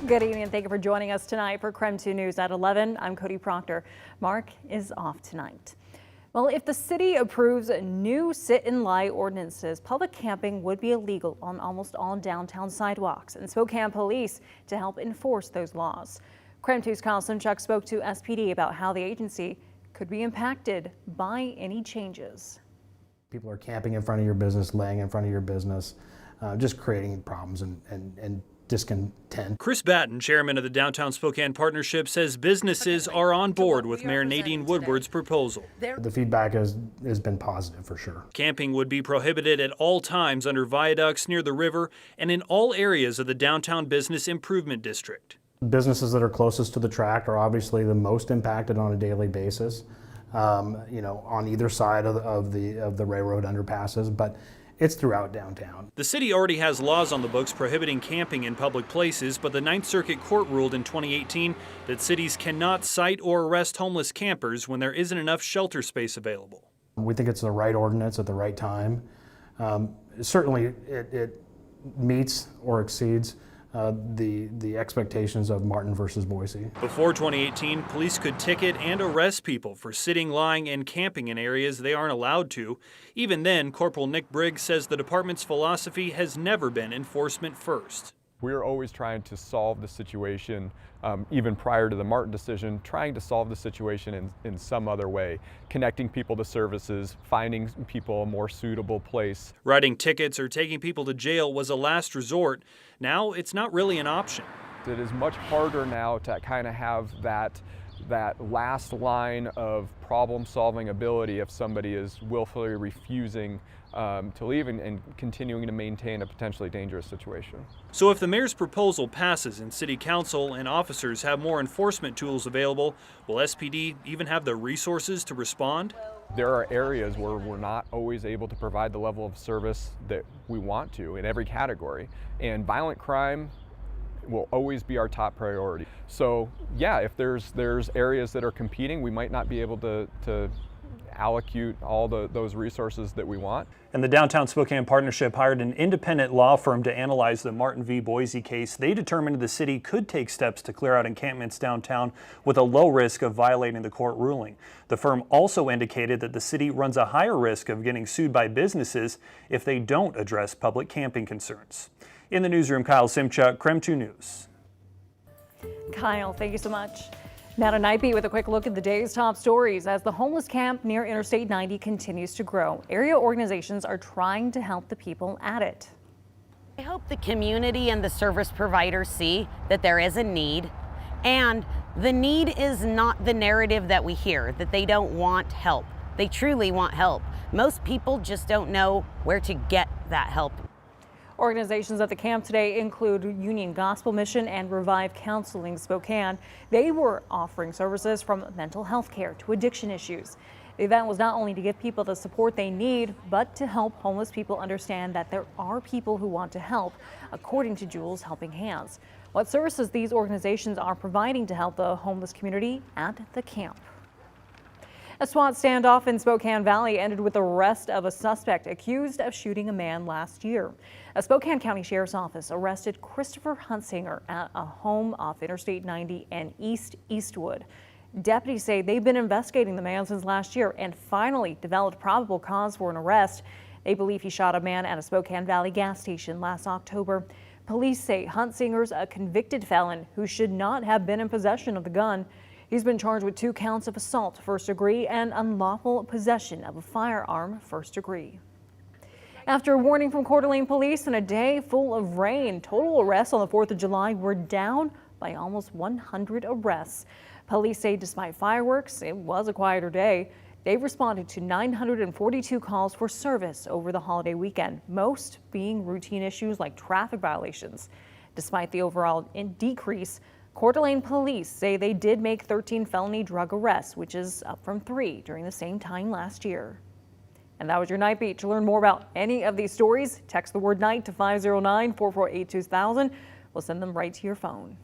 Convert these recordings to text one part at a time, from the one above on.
Good evening and thank you for joining us tonight for KREM 2 News at 11. I'm Cody Proctor. Mark is off tonight. Well, if the city approves new sit-and-lie ordinances, public camping would be illegal on almost all downtown sidewalks, and Spokane police to help enforce those laws. KREM 2's Kyle Simchuk spoke to SPD about how the agency could be impacted by any changes. People are camping in front of your business, laying in front of your business, just creating problems and discontent. Chris Batten, chairman of the Downtown Spokane Partnership, says businesses are on board with Mayor Nadine Woodward's proposal. The feedback has been positive for sure. Camping would be prohibited at all times under viaducts near the river and in all areas of the Downtown Business Improvement District. Businesses that are closest to the track are obviously the most impacted on a daily basis, on either side of the railroad underpasses, but it's throughout downtown. The city already has laws on the books prohibiting camping in public places, but the Ninth Circuit Court ruled in 2018 that cities cannot cite or arrest homeless campers when there isn't enough shelter space available. We think it's the right ordinance at the right time. Certainly it meets or exceeds the expectations of Martin versus Boise. Before 2018, police could ticket and arrest people for sitting, lying, and camping in areas they aren't allowed to. Even then, Corporal Nick Briggs says the department's philosophy has never been enforcement first. We're always trying to solve the situation, even prior to the Martin decision, trying to solve the situation in some other way, connecting people to services, finding people a more suitable place. Writing tickets or taking people to jail was a last resort. Now it's not really an option. It is much harder now to kind of have that last line of problem-solving ability if somebody is willfully refusing to leave and continuing to maintain a potentially dangerous situation. So if the mayor's proposal passes and city council and officers have more enforcement tools available, will SPD even have the resources to respond? There are areas where we're not always able to provide the level of service that we want to in every category, and violent crime will always be our top priority. So yeah, if there's areas that are competing, we might not be able to allocate all those resources that we want. And the Downtown Spokane Partnership hired an independent law firm to analyze the Martin v. Boise case. They determined the city could take steps to clear out encampments downtown with a low risk of violating the court ruling. The firm also indicated that the city runs a higher risk of getting sued by businesses if they don't address public camping concerns. In the newsroom, Kyle Simchuk, KREM 2 News. Kyle, thank you so much. Now to Nightbeat with a quick look at the day's top stories. As the homeless camp near Interstate 90 continues to grow, area organizations are trying to help the people at it. I hope the community and the service providers see that there is a need, and the need is not the narrative that we hear, that they don't want help. They truly want help. Most people just don't know where to get that help. Organizations at the camp today include Union Gospel Mission and Revive Counseling Spokane. They were offering services from mental health care to addiction issues. The event was not only to give people the support they need, but to help homeless people understand that there are people who want to help, according to Jules Helping Hands. What services these organizations are providing to help the homeless community at the camp. A SWAT standoff in Spokane Valley ended with the arrest of a suspect accused of shooting a man last year. A Spokane County Sheriff's Office arrested Christopher Huntsinger at a home off Interstate 90 and East Eastwood. Deputies say they've been investigating the man since last year and finally developed probable cause for an arrest. They believe he shot a man at a Spokane Valley gas station last October. Police say Huntsinger's a convicted felon who should not have been in possession of the gun. He's been charged with 2 counts of assault first degree and unlawful possession of a firearm first degree. After a warning from Coeur d'Alene police and a day full of rain, total arrests on the 4th of July were down by almost 100 arrests. Police say despite fireworks, it was a quieter day. They've responded to 942 calls for service over the holiday weekend, most being routine issues like traffic violations. Despite the overall decrease, Coeur d'Alene police say they did make 13 felony drug arrests, which is up from 3 during the same time last year. And that was your Nightbeat. To learn more about any of these stories, text the word night to 509-448-2000. We'll send them right to your phone.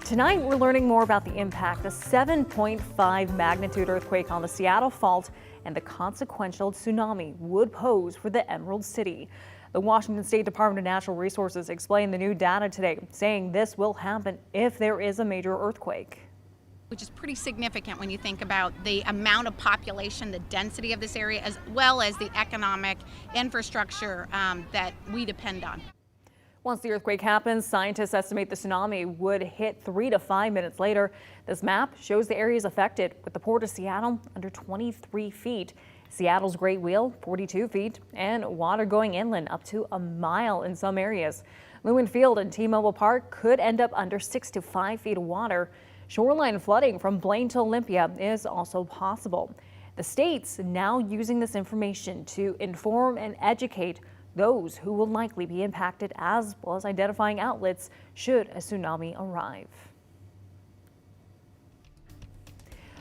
Tonight, we're learning more about the impact a 7.5 magnitude earthquake on the Seattle Fault and the consequential tsunami would pose for the Emerald City. The Washington State Department of Natural Resources explained the new data today, saying this will happen if there is a major earthquake. Which is pretty significant when you think about the amount of population, the density of this area, as well as the economic infrastructure that we depend on. Once the earthquake happens, scientists estimate the tsunami would hit 3 to 5 minutes later. This map shows the areas affected, with the port of Seattle under 23 feet, Seattle's Great Wheel 42 feet, and water going inland up to a mile in some areas. Lewin Field and T-Mobile Park could end up under 6 to 5 feet of water. Shoreline flooding from Blaine to Olympia is also possible. The state's now using this information to inform and educate those who will likely be impacted, as well as identifying outlets should a tsunami arrive.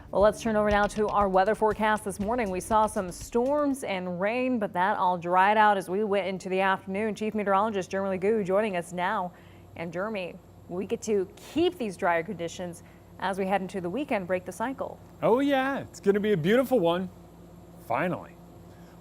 Well, let's turn over now to our weather forecast this morning. We saw some storms and rain, but that all dried out as we went into the afternoon. Chief Meteorologist Jeremy Legoo joining us now. And Jeremy, we get to keep these drier conditions as we head into the weekend, break the cycle. Oh yeah, it's going to be a beautiful one. Finally.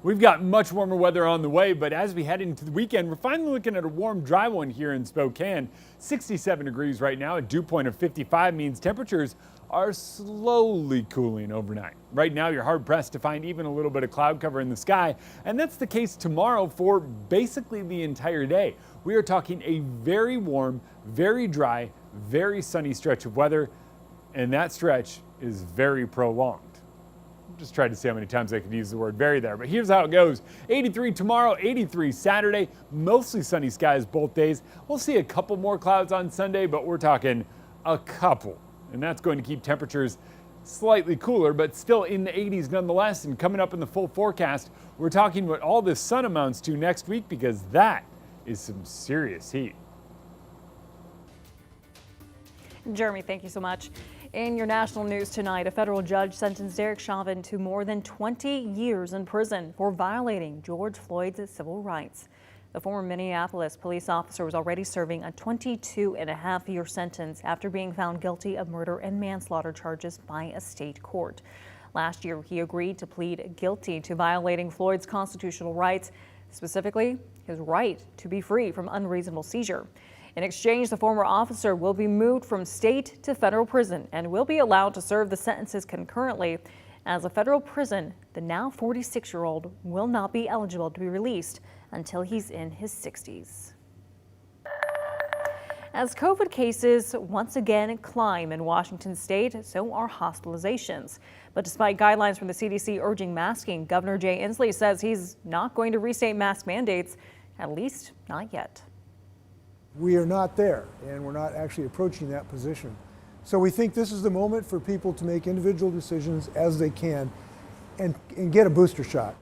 We've got much warmer weather on the way, but as we head into the weekend, we're finally looking at a warm, dry one here in Spokane. 67 degrees right now, a dew point of 55 means temperatures are slowly cooling overnight. Right now, you're hard-pressed to find even a little bit of cloud cover in the sky, and that's the case tomorrow for basically the entire day. We are talking a very warm, very dry, very sunny stretch of weather, and that stretch is very prolonged. Just tried to see how many times I could use the word very there, but here's how it goes. 83 tomorrow, 83 Saturday, mostly sunny skies both days. We'll see a couple more clouds on Sunday, but we're talking a couple. And that's going to keep temperatures slightly cooler, but still in the 80s nonetheless. And coming up in the full forecast, we're talking what all this sun amounts to next week, because that is some serious heat. Jeremy, thank you so much. In your national news tonight, a federal judge sentenced Chavin to more than 20 years in prison for violating George Floyd's civil rights. The former Minneapolis police officer was already serving a 22.5-year sentence after being found guilty of murder and manslaughter charges by a state court. Last year, he agreed to plead guilty to violating Floyd's constitutional rights, specifically his right to be free from unreasonable seizure. In exchange, the former officer will be moved from state to federal prison and will be allowed to serve the sentences concurrently. As a federal prison, the now 46-year-old will not be eligible to be released until he's in his 60s. As COVID cases once again climb in Washington state, so are hospitalizations. But despite guidelines from the CDC urging masking, Governor Jay Inslee says he's not going to restate mask mandates, at least not yet. We are not there, and we're not actually approaching that position. So we think this is the moment for people to make individual decisions as they can and get a booster shot.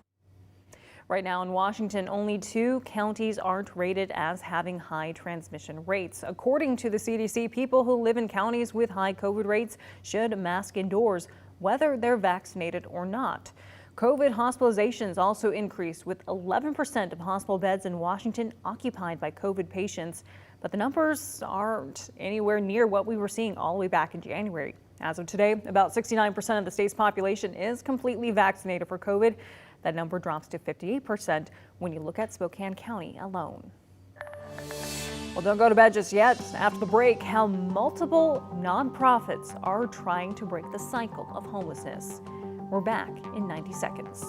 Right now in Washington, only 2 counties aren't rated as having high transmission rates. According to the CDC, people who live in counties with high COVID rates should mask indoors, whether they're vaccinated or not. COVID hospitalizations also increased, with 11% of hospital beds in Washington occupied by COVID patients. But the numbers aren't anywhere near what we were seeing all the way back in January. As of today, about 69% of the state's population is completely vaccinated for COVID. That number drops to 58% when you look at Spokane County alone. Well, don't go to bed just yet. After the break, how multiple nonprofits are trying to break the cycle of homelessness. We're back in 90 seconds.